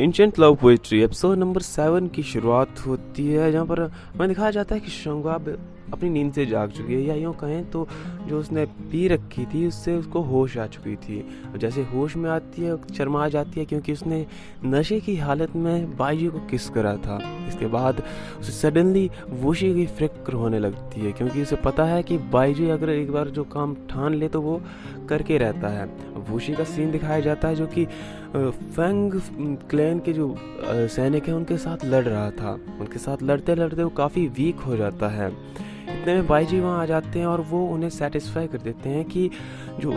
Ancient love poetry episode number 7 की शुरुआत होती है, जहाँ पर हमें दिखाया जाता है कि शंगा अपनी नींद से जाग चुकी है, या यूँ कहें तो जो उसने पी रखी थी उससे उसको होश आ चुकी थी। और जैसे होश में आती है शर्मा जाती है, क्योंकि उसने नशे की हालत में बाईजी को किस करा था। इसके बाद उसे सडनली वोशी की फिक्र होने लगती है, क्योंकि उसे पता है कि बाईजी अगर एक बार जो काम ठान ले तो वो करके रहता है। वोशी का सीन दिखाया जाता है जो कि फेंग क्लैन के जो सैनिक हैं उनके साथ लड़ रहा था। उनके साथ लड़ते लड़ते वो काफ़ी वीक हो जाता है। इतने में बाईजी वहाँ आ जाते हैं और वो उन्हें सेटिस्फाई कर देते हैं कि जो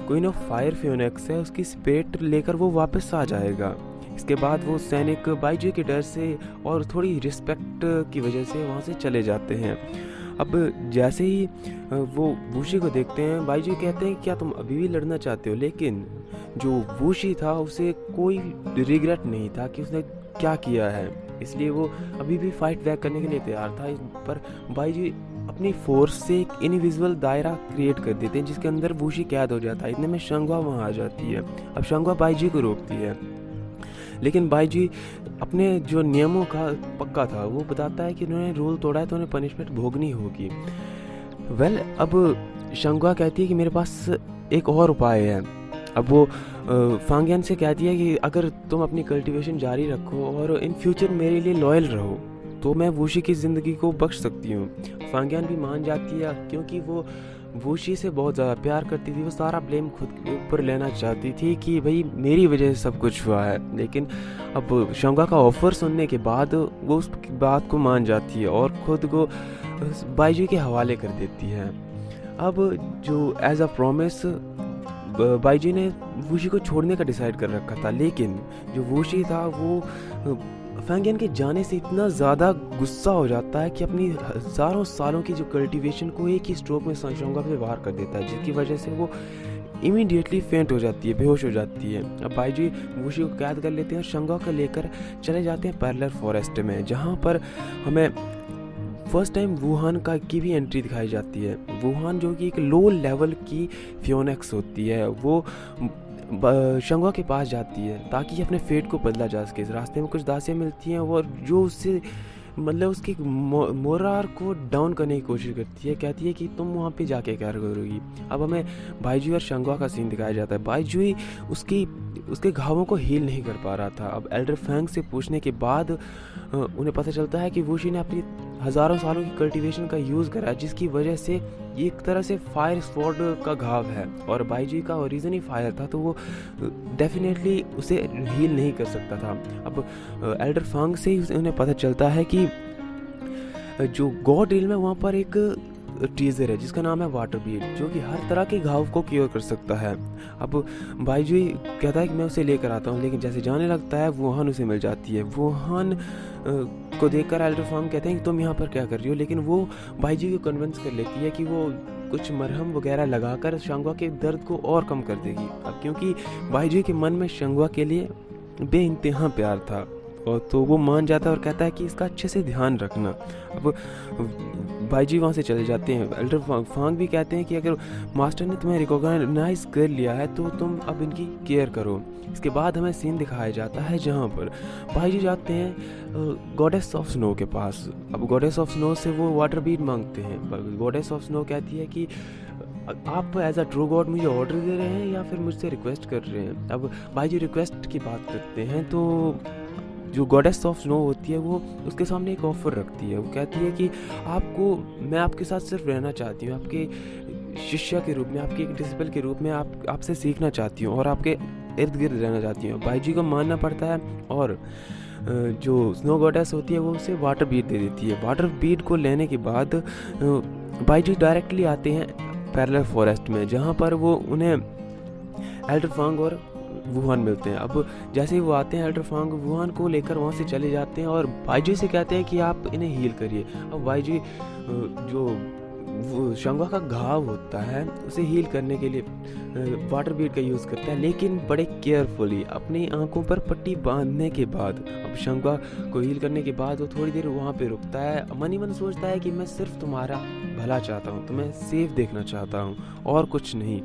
क्वीन ऑफ फायर फियोनिक्स है उसकी स्पिरिट लेकर वो वापस आ जाएगा। इसके बाद वो सैनिक बाईजी के डर से और थोड़ी रिस्पेक्ट की वजह से वहाँ से चले जाते हैं। अब जैसे ही वो वूशी को देखते हैं, बाईजी कहते हैं क्या तुम अभी भी लड़ना चाहते हो, लेकिन जो वूशी था उसे कोई रिग्रेट नहीं था कि उसने क्या किया है, इसलिए वो अभी भी फाइट बैक करने के लिए तैयार था। पर बाईजी अपनी फोर्स से एक इनविजिबल दायरा क्रिएट कर देते हैं जिसके अंदर वूशी कैद हो जाता है। इतने में शंगवा वहाँ आ जाती है। अब शंगवा बाईजी को रोकती है, लेकिन बाईजी अपने जो नियमों का पक्का था वो बताता है कि उन्होंने रूल तोड़ा है तो उन्हें पनिशमेंट भोगनी होगी। अब शंगवा कहती है कि मेरे पास एक और उपाय है। अब वो फांगियान से कहती है कि अगर तुम अपनी कल्टीवेशन जारी रखो और इन फ्यूचर मेरे लिए लॉयल रहो तो मैं वूशी की ज़िंदगी को बख्श सकती हूँ। फांगियान भी मान जाती है, क्योंकि वो वूशी से बहुत ज़्यादा प्यार करती थी। वो सारा ब्लेम खुद के ऊपर लेना चाहती थी कि भाई मेरी वजह से सब कुछ हुआ है। लेकिन अब शंगा का ऑफ़र सुनने के बाद वो उस बात को मान जाती है और ख़ुद को बाईजी के हवाले कर देती है। अब जो एज अ प्रॉमिस बाईजी ने वूशी को छोड़ने का डिसाइड कर रखा था, लेकिन जो वूशी था वो फांगियन के जाने से इतना ज़्यादा गुस्सा हो जाता है कि अपनी हज़ारों सालों की जो कल्टीवेशन को एक ही स्ट्रोक में शंगा पे वार कर देता है, जिसकी वजह से वो इमीडिएटली फेंट हो जाती है, बेहोश हो जाती है। अब बाईजी वूशी को कैद कर लेते हैं और शंगा को लेकर चले जाते हैं पैरेलल फॉरेस्ट में, जहाँ पर हमें फर्स्ट टाइम वुहान की भी एंट्री दिखाई जाती है। वुहान जो कि एक लो लेवल की फियोनिक्स होती है, वो शंगा के पास जाती है ताकि अपने फेट को बदला जा सके। इस रास्ते में कुछ दासियाँ मिलती हैं और जो उससे मतलब उसकी मोरार को डाउन करने की कोशिश करती है। कहती है कि तुम वहाँ पे जाके क्या करोगी। अब हमें बाईजी और शंगा का सीन दिखाया जाता है। बाईजी उसके घावों को हील नहीं कर पा रहा था। अब एल्डर फैंग से पूछने के बाद उन्हें पता चलता है कि वूशी ने अपनी हज़ारों सालों की कल्टीवेशन का यूज़ करा, जिसकी वजह से ये एक तरह से फायर स्वॉर्ड का घाव है और बाईजी का ओरिजिन ही फायर था, तो वो डेफिनेटली उसे हील नहीं कर सकता था। अब एल्डर फैंग से उन्हें पता चलता है कि जो गॉड रिल में वहाँ पर एक ट्रीजर है जिसका नाम है वाटर बीड, जो कि हर तरह के घाव को क्योर कर सकता है। अब बाईजी कहता है कि मैं उसे लेकर आता हूँ, लेकिन जैसे जाने लगता है वुहान उसे मिल जाती है। वुहान को देखकर एल्डर फैंग कहते हैं कि तुम यहाँ पर क्या कर रही हो, लेकिन वो बाईजी को कन्विंस कर लेती है कि वो कुछ मरहम वगैरह लगाकर शंगा के दर्द को और कम कर देगी। अब क्योंकि बाईजी के मन में शंगा के लिए बेइंतहा प्यार था, और तो वो मान जाता है और कहता है कि इसका अच्छे से ध्यान रखना। अब बाईजी वहाँ से चले जाते हैं। एल्डर फैंग भी कहते हैं कि अगर मास्टर ने तुम्हें रिकॉग्नाइज कर लिया है तो तुम अब इनकी केयर करो। इसके बाद हमें सीन दिखाया जाता है जहाँ पर बाईजी जाते हैं गॉडेस ऑफ स्नो के पास। अब गॉडेस ऑफ स्नो से वो वाटर बीड मांगते हैं। गॉडेस ऑफ स्नो कहती है कि आप एज अ ट्रू गॉड मुझे ऑर्डर दे रहे हैं या फिर मुझसे रिक्वेस्ट कर रहे हैं। अब बाईजी रिक्वेस्ट की बात करते हैं तो जो गॉडेस ऑफ स्नो होती है वो उसके सामने एक ऑफ़र रखती है। वो कहती है कि मैं आपके साथ सिर्फ रहना चाहती हूँ, आपके शिष्य के रूप में, आपके एक डिसिपल के रूप में आपसे सीखना चाहती हूँ और आपके इर्द गिर्द रहना चाहती हूँ। बाईजी को मानना पड़ता है और जो स्नो गॉडेस होती है वो उसे वाटर बीड दे देती है। वाटर बीड को लेने के बाद बाईजी डायरेक्टली आते हैं पैरेलल फॉरेस्ट में, जहाँ पर वो उन्हें एल्डर फैंग और वुहान मिलते हैं। अब जैसे ही वो आते हैं एल्डर फैंग वुहान को लेकर वहाँ से चले जाते हैं और बाईजी से कहते हैं कि आप इन्हें हील करिए। अब बाईजी जो शंगा का घाव होता है उसे हील करने के लिए वाटर बीड का यूज़ करता है, लेकिन बड़े केयरफुली अपनी आंखों पर पट्टी बांधने के बाद। अब शंगा को हील करने के बाद वो थोड़ी देर वहाँ पे रुकता है, मन ही मन सोचता है कि मैं सिर्फ तुम्हारा भला चाहता हूँ, तुम्हें सेफ देखना चाहता हूँ और कुछ नहीं।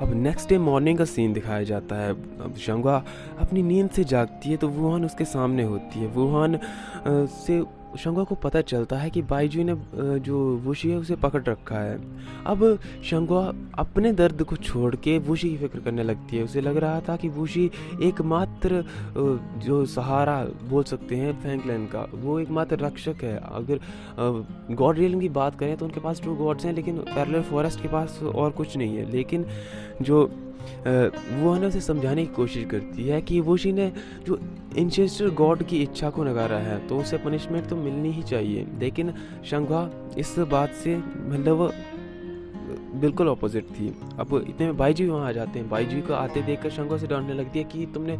अब नेक्स्ट डे मॉर्निंग का सीन दिखाया जाता है। अब शंगवा अपनी नींद से जागती है तो वुहान उसके सामने होती है। वुहान से शंगवा को पता चलता है कि बाइजू ने जो वुशी है उसे पकड़ रखा है। अब शंगवा अपने दर्द को छोड़ के वुशी की फिक्र करने लगती है। उसे लग रहा था कि वुशी एकमात्र जो सहारा बोल सकते हैं फैंगलैंड का, वो एकमात्र रक्षक है। अगर गॉड रियल्म की बात करें तो उनके पास 2 गॉड्स हैं, लेकिन पैरेलल फॉरेस्ट के पास और कुछ नहीं है। लेकिन जो वो उसे समझाने की कोशिश करती है कि वुशी ने जो इंसेस्टर गॉड की इच्छा को नकारा है तो उसे पनिशमेंट तो मिलनी ही चाहिए। लेकिन शंगवा इस बात से मतलब बिल्कुल अपोजिट थी। अब इतने में बाइजी वहाँ आ जाते हैं। बाइजी को आते देखकर शंगवा से डरने लगती है कि तुमने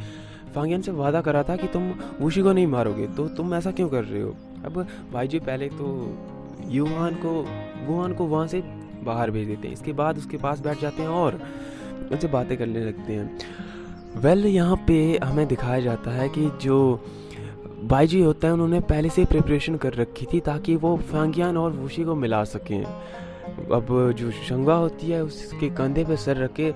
फांगियन से वादा करा था कि तुम वुशी को नहीं मारोगे, तो तुम ऐसा क्यों कर रहे हो। अब बाइजी पहले तो वुहान को वहाँ से बाहर भेज देते हैं। इसके बाद उसके पास बैठ जाते हैं और उनसे बातें करने लगते हैं। यहाँ पे हमें दिखाया जाता है कि जो बाइजी होता है उन्होंने पहले से प्रिपरेशन कर रखी थी ताकि वो फांगियन और वुशी को मिला सकें। अब जो शंगवा होती है उसके कंधे पे सर रख के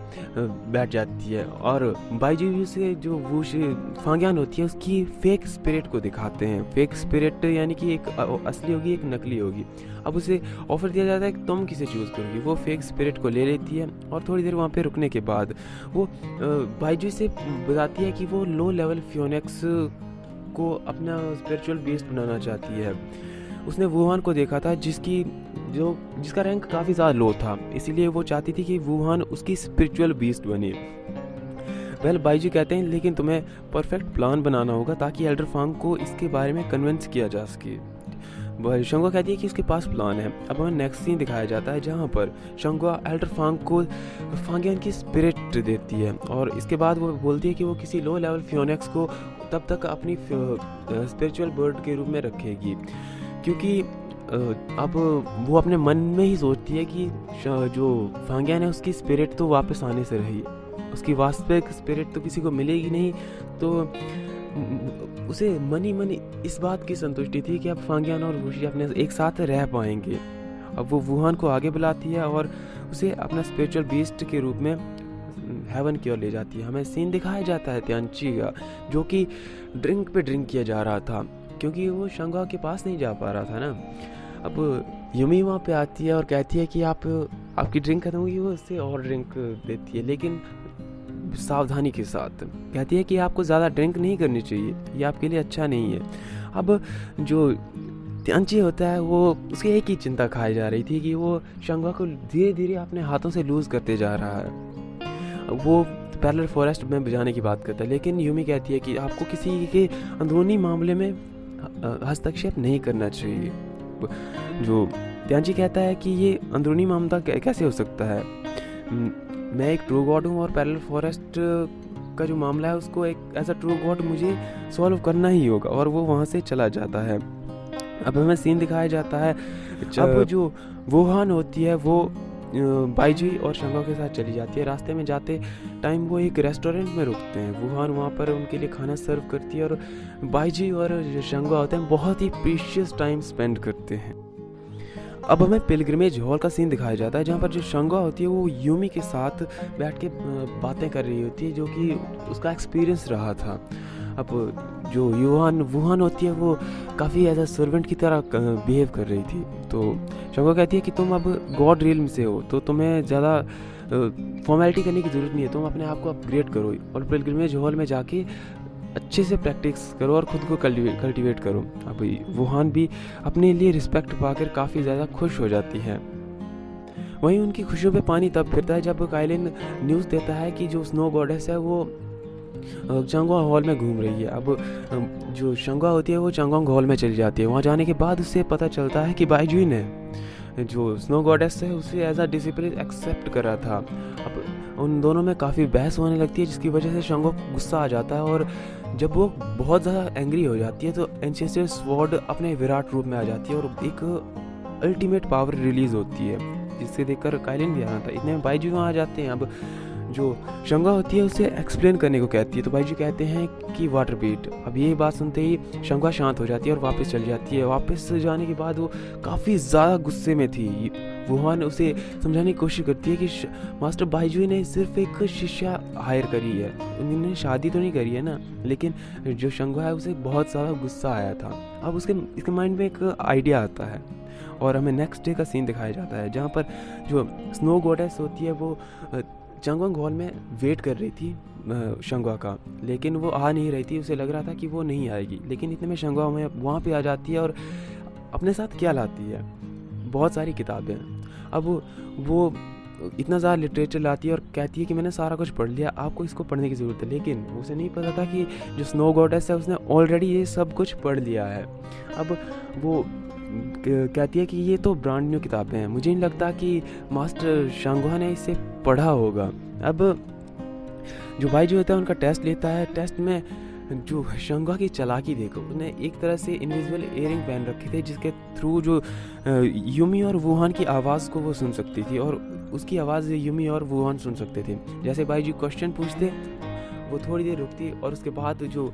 बैठ जाती है और बाइजी से जो वुशी फांगियन होती है उसकी फेक स्पिरिट को दिखाते हैं। फेक स्पिरिट यानी कि एक असली होगी एक नकली होगी। अब उसे ऑफर दिया जाता है कि तुम किसे चूज़ करोगी। वो फेक स्पिरिट को ले लेती है और थोड़ी देर वहाँ पे रुकने के बाद वो बाइजी से बताती है कि वो लो लेवल फियोनिक्स को अपना स्पिरिचुअल बीस्ट बनाना चाहती है। उसने वुहान को देखा था जिसका रैंक काफ़ी ज़्यादा लो था, इसीलिए वो चाहती थी कि वुहान उसकी स्पिरिचुअल बीस्ट बने। बाइजी कहते हैं लेकिन तुम्हें परफेक्ट प्लान बनाना होगा ताकि एल्डर फांग को इसके बारे में कन्विंस किया जा सके। शंगवा कहती है कि उसके पास प्लान है। अब हमें नेक्स्ट सीन दिखाया जाता है जहाँ पर शंगवा एल्डर फांग को फांगियन की स्पिरिट देती है और इसके बाद वो बोलती है कि वो किसी लो लेवल फियोनिक्स को तब तक अपनी स्पिरिचुअल बर्ड के रूप में रखेगी, क्योंकि अब वो अपने मन में ही सोचती है कि जो फांगियन है उसकी स्पिरिट तो वापस आने से रही, उसकी वास्तविक स्पिरिट तो किसी को मिलेगी नहीं। तो उसे मनी इस बात की संतुष्टि थी कि अब फांगियन और वुशी अपने एक साथ रह पाएंगे। अब वो वुहान को आगे बुलाती है और उसे अपना स्पिरिचुअल बीस्ट के रूप में हेवन की ओर ले जाती है। हमें सीन दिखाया जाता है त्यांची का, जो कि ड्रिंक पे ड्रिंक किया जा रहा था क्योंकि वो शंगवा के पास नहीं जा पा रहा था ना। अब युमी वहाँ पे आती है और कहती है कि आपकी ड्रिंक खत्म होगी। वो उससे और ड्रिंक देती है लेकिन सावधानी के साथ। कहती है कि आपको ज़्यादा ड्रिंक नहीं करनी चाहिए, ये आपके लिए अच्छा नहीं है। अब जो त्यांची होता है वो उसकी एक ही चिंता खाई जा रही थी कि वो शंगवा को धीरे धीरे अपने हाथों से लूज़ करते जा रहा है। वो पैरेलल फॉरेस्ट में बजाने की बात करता है लेकिन युमी कहती है कि आपको किसी के अंदरूनी मामले में हस्तक्षेप नहीं करना चाहिए। जो त्यांची कहता है कि ये अंदरूनी मामला कैसे हो सकता है, मैं एक ट्रू गॉड हूँ और पैरेलल फॉरेस्ट का जो मामला है उसको एक एज अ ट्रू गॉड मुझे सॉल्व करना ही होगा। और वो वहाँ से चला जाता है। अब हमें सीन दिखाया जाता है अब जो वुहान होती है वो बाइजी और शंगवा के साथ चली जाती है। रास्ते में जाते टाइम वो एक रेस्टोरेंट में रुकते हैं। वुहान वहाँ पर उनके लिए खाना सर्व करती है और बाइजी और जो शंगवा होते हैं बहुत ही प्रीशियस टाइम स्पेंड करते हैं। अब हमें पिलग्रिमेज हॉल का सीन दिखाया जाता है जहाँ पर जो शंगवा होती है वो युमी के साथ बैठ के बातें कर रही होती है, जो कि उसका एक्सपीरियंस रहा था। अब जो वुहान होती है वो काफ़ी एज अ सर्वेंट की तरह बिहेव कर रही थी। तो शंगवा कहती है कि तुम अब गॉड रियल्म से हो तो तुम्हें ज़्यादा फॉर्मेलिटी करने की ज़रूरत नहीं है, तुम अपने आप को अपग्रेड करो और पिलग्रिमेज हॉल में जाके अच्छे से प्रैक्टिस करो और ख़ुद को कल्टिवेट करो। अब वुहान भी अपने लिए रिस्पेक्ट पाकर काफ़ी ज़्यादा खुश हो जाती है। वहीं उनकी खुशियों पे पानी तब फिरता है जब काइलिन न्यूज़ देता है कि जो स्नो गॉडेस है वो चांगवांग हॉल में घूम रही है। अब जो शंगवा होती है वो चांगवांग हॉल में चली जाती है। वहाँ जाने के बाद उससे पता चलता है कि बाइजुई ने जो स्नो गॉडेस है उसे एज अ डिसिप्लिन एक्सेप्ट करा था। अब उन दोनों में काफ़ी बहस होने लगती है जिसकी वजह से शंगवा को गुस्सा आ जाता है और जब वो बहुत ज़्यादा एंग्री हो जाती है तो एंसेस्टर स्वॉर्ड अपने विराट रूप में आ जाती है और एक अल्टीमेट पावर रिलीज होती है जिससे देखकर काइलिन भी आना था। इतने में बाइजी वहाँ आ जाते हैं। अब जो शंगवा होती है उसे एक्सप्लेन करने को कहती है तो बाइजी कहते हैं कि वाटर बीट। अब ये बात सुनते ही शंगवा शांत हो जाती है और वापस चली जाती है। वापस जाने के बाद वो काफ़ी ज़्यादा गुस्से में थी। वुहान उसे समझाने की कोशिश करती है कि मास्टर बाइजुई ने सिर्फ एक शिष्या हायर करी है, उन्होंने शादी तो नहीं करी है ना। लेकिन जो शंगुआ है उसे बहुत ज़्यादा गुस्सा आया था। अब इसके माइंड में एक आइडिया आता है और हमें नेक्स्ट डे का सीन दिखाया जाता है जहाँ पर जो स्नो गॉडेस होती है वो चंगोंग हॉल में वेट कर रही थी शंगुआ का, लेकिन वो आ नहीं रही थी। उसे लग रहा था कि वो नहीं आएगी, लेकिन इतने में शंगुआ वहाँ पे आ जाती है और अपने साथ क्या लाती है, बहुत सारी किताबें। अब वो इतना ज़्यादा लिटरेचर लाती है और कहती है कि मैंने सारा कुछ पढ़ लिया, आपको इसको पढ़ने की ज़रूरत है। लेकिन उसे नहीं पता था कि जो स्नो गॉडेस है उसने ऑलरेडी ये सब कुछ पढ़ लिया है। अब वो कहती है कि ये तो ब्रांड न्यू किताबें हैं, मुझे नहीं लगता कि मास्टर शांगुआ ने इसे पढ़ा होगा। अब जो भाई जो होता है उनका टेस्ट लेता है। टेस्ट में जो शंगुआ की चालाकी देखो, उसने एक तरह से इनविजिबल इयरिंग पहन रखे थे जिसके थ्रू जो यूमी और वुहान की आवाज़ को वो सुन सकती थी और उसकी आवाज़ यूमी और वुहान सुन सकते थे। जैसे भाई जी क्वेश्चन पूछते वो थोड़ी देर रुकती और उसके बाद जो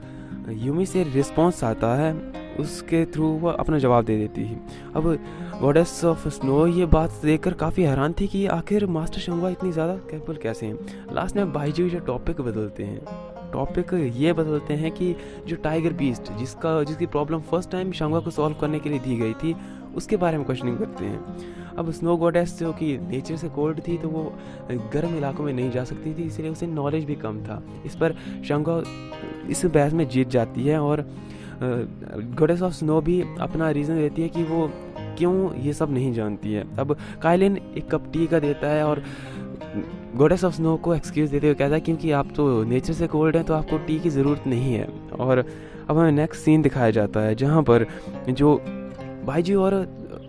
यूमी से रिस्पॉन्स आता है उसके थ्रू वो अपना जवाब दे देती थी। अब गॉडेस ऑफ स्नो ये बात देखकर काफ़ी हैरान थी कि आखिर मास्टर शंगुआ इतनी ज़्यादा कैपेबल कैसे हैं। लास्ट में बाइजू जो टॉपिक ये बदलते हैं कि जो टाइगर बीस्ट जिसकी प्रॉब्लम फर्स्ट टाइम शंगुआ को सॉल्व करने के लिए दी गई थी उसके बारे में क्वेश्चनिंग करते हैं। अब स्नो गॉडेस जो कि नेचर से कोल्ड थी तो वो गर्म इलाकों में नहीं जा सकती थी, इसलिए उसे नॉलेज भी कम था। इस पर शंगुआ इस बहस में जीत जाती है और गॉडेस ऑफ स्नो भी अपना रीज़न देती है कि वो क्यों ये सब नहीं जानती है। अब काइलिन एक कप टी का देता है और गॉडेस ऑफ स्नो को एक्सक्यूज़ देते हुए कहता है क्योंकि आप तो नेचर से कोल्ड हैं तो आपको टी की ज़रूरत नहीं है। और अब हमें नेक्स्ट सीन दिखाया जाता है जहाँ पर जो बाइजी और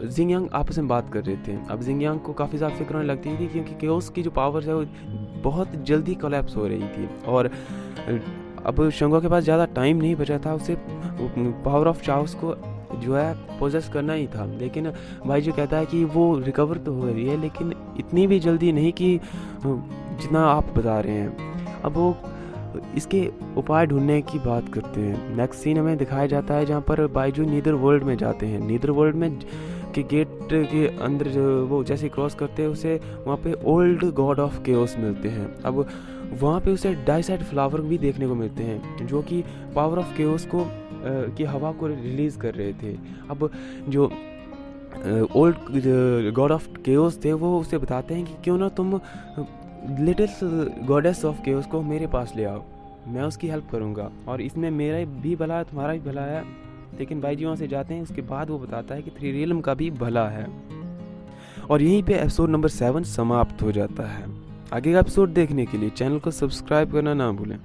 जिंगयांग आपस में बात कर रहे थे। अब जिंगयांग को काफ़ी ज़्यादा फिक्र होने लगती थी क्योंकि केओस की जो पावर्स है वो बहुत जल्दी कोलैप्स हो रही थी और अब शंगुआ के पास ज़्यादा टाइम नहीं बचा था, उसे पावर ऑफ चाओस को जो है पोजेस करना ही था। लेकिन भाई जो कहता है कि वो रिकवर तो हो रही है लेकिन इतनी भी जल्दी नहीं कि जितना आप बता रहे हैं। अब वो इसके उपाय ढूंढने की बात करते हैं। नेक्स्ट सीन हमें दिखाया जाता है जहाँ पर बाइजू नीदर वर्ल्ड में जाते हैं। नीदर वर्ल्ड में के गेट के अंदर जो वो जैसे क्रॉस करते हैं उसे वहाँ पे ओल्ड गॉड ऑफ केओस मिलते हैं। अब वहाँ पे उसे डाइसाइड फ्लावर भी देखने को मिलते हैं जो कि पावर ऑफ केओस को की हवा को रिलीज़ कर रहे थे। अब जो ओल्ड गॉड ऑफ केओस थे वो उसे बताते हैं कि क्यों ना तुम लिटिल गॉडेस ऑफ केओस को मेरे पास ले आओ, मैं उसकी हेल्प करूँगा और इसमें मेरा भी भला है तुम्हारा भी भला है। लेकिन भाई जी वहाँ से जाते हैं, उसके बाद वो बताता है कि थ्री रियल्म का भी भला है। और यहीं पे एपिसोड नंबर 7 समाप्त हो जाता है। आगे का एपिसोड देखने के लिए चैनल को सब्सक्राइब करना ना भूलें।